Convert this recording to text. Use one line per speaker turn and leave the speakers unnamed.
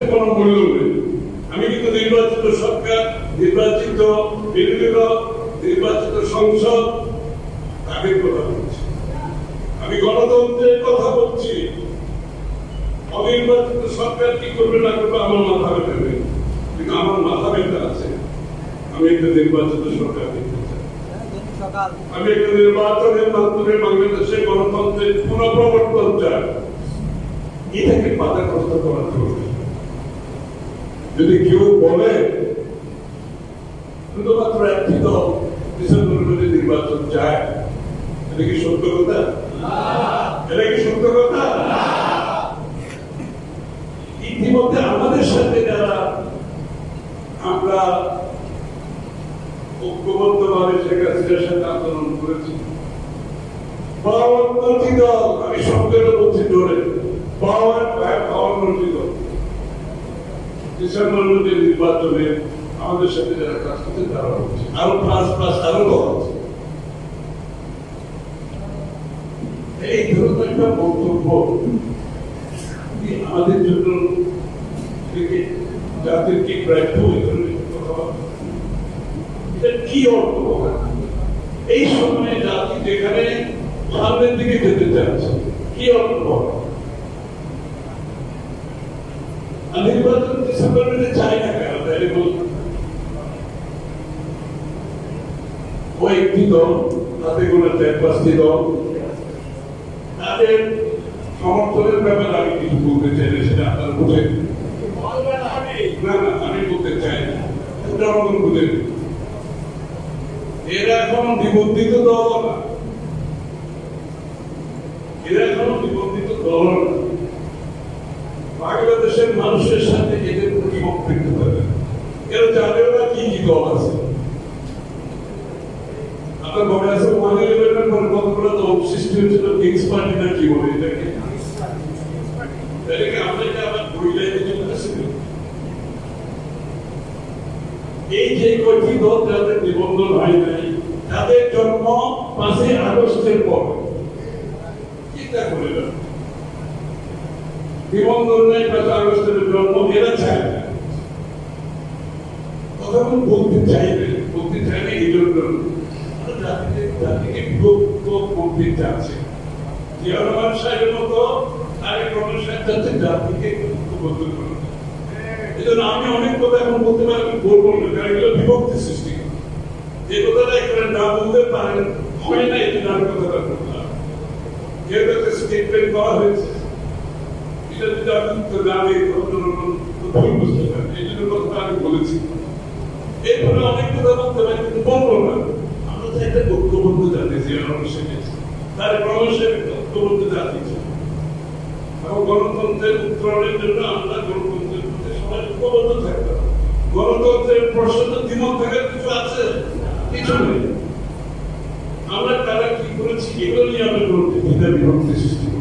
কোনো মূল্য নেই। আমি কিন্তু নির্বাচিত সরকার, নির্বাচিত বিরোধী দল, নির্বাচিত সংসদ তাদের কথা বলছি, আমি গণতন্ত্রের কথা বলছি। অনির্বাচিত সরকার কি করবে না করবে আমার মাথা ব্যথা নেই, কিন্তু আমার মাথা ব্যথা আছে। আমি একটা নির্বাচিত সরকার দেখতে চাই। আমি একটা নির্বাচনের মাধ্যমে বাংলাদেশে গণতন্ত্রের পুনঃপ্রবর্তন চাই। এটাকে বাধাগ্রস্ত করা চলবে। যদি কেউ বলে শুধুমাত্র একটি দল ডিসেম্বর মধ্যে নির্বাচন চায়, এটা কি সত্য কথা? এটা কি সত্য কথা? ইতিমধ্যে আমাদের সাথে যারা আমরা ঐক্যবদ্ধভাবে শেখ হাসিনার সাথে আন্দোলন করেছি, 52টি দল, আমি সংখ্যাটা বলছি ধরে 52টি দল ডিসেম্বর মধ্যে নির্বাচনে আমাদের সাথে যারা কাজ করছে তারা হচ্ছে, আরো আরো দল আছে। এই ধরনের একটা বক্তব্য আমাদের জন্য জাতির কি প্রাপ্য, এটা কি অর্থ? এই সময়ে জাতি যেখানে সামনের দিকে যেতে চাচ্ছে, কি অর্থ? নির্বাচন ডিসেম্বর মধ্যে চাই না কেন? তাই বলুন, ওই একটি দল, তাতে কোনো 4-5টি দল, তাদের সমর্থনের ব্যাপারে আমি কিছু বলতে চাই না, সেটা আপনারা বুঝে না। আমি বলতে চাই না, জনগণ বুঝে। এরা এখন নিবন্ধিত দল না, এরা এখন নিবন্ধিত দল না। বাংলাদেশের মানুষের সাথে এদের কোনো সম্পৃক্ত হবে। এরা জানেও না কি কি দল আছে। আপনার মনে আছে 111 পরে কতগুলো দল সৃষ্টি হয়েছিল, কিংস পার্টি না কি বলে এটাকে? আপনাকে আবার বইলাই দিতে পারছি। এই যে কয়টি দল যাদের নিবন্ধন হয় নাই, তাদের জন্ম 5ই আগস্টের পর। চিন্তা করে না, নিবন্ধন নেই, 5ই আগস্টের জন্ম, এরা চায় না। কথা বলতে চাইবে, বলতে চাইলে এই জন্য জাতিকে বিভক্ত করতে চাচ্ছে। জিয়া রহমান সাহেবের মতো আরেক রহমান সাহেব চাচ্ছে জাতিকে ঐক্যবদ্ধ করতে। এই জন্য আমি অনেক কথা এখন বলতে পারি, আমি বলবো না, কারণ এগুলো বিভক্তি সৃষ্টি করে। যে কথাটা এখানে না বলতে পারেন হয় না, এই জন্য আমি কথাটা বললাম। যেহেতু একটা স্টেটমেন্ট করা হয়েছে, এটা যদি আমি উত্তর না দিই ভুল বুঝতে পারেন, এই জন্য কথাটা আমি বলেছি। এরপরে অনেক কথা বলতে পারি, কিন্তু বলবো না। আমরা তো একটা ঐক্যবদ্ধ জাতি, জিয়া রহমান সাহেব তার প্রবেশের ঐক্যবদ্ধ জাতি ছিল, এবং গণতন্ত্রের উত্তরণের জন্য আমরা গণতন্ত্রের প্রতি সবাই ঐক্যবদ্ধ থাকতাম। গণতন্ত্রের প্রশ্ন তো দ্বিমত থাকার কিছু আছে? কিছু নেই। আমরা তারা কি করেছি, এগুলো নিয়ে আমরা বিভক্তি সৃষ্টি করি।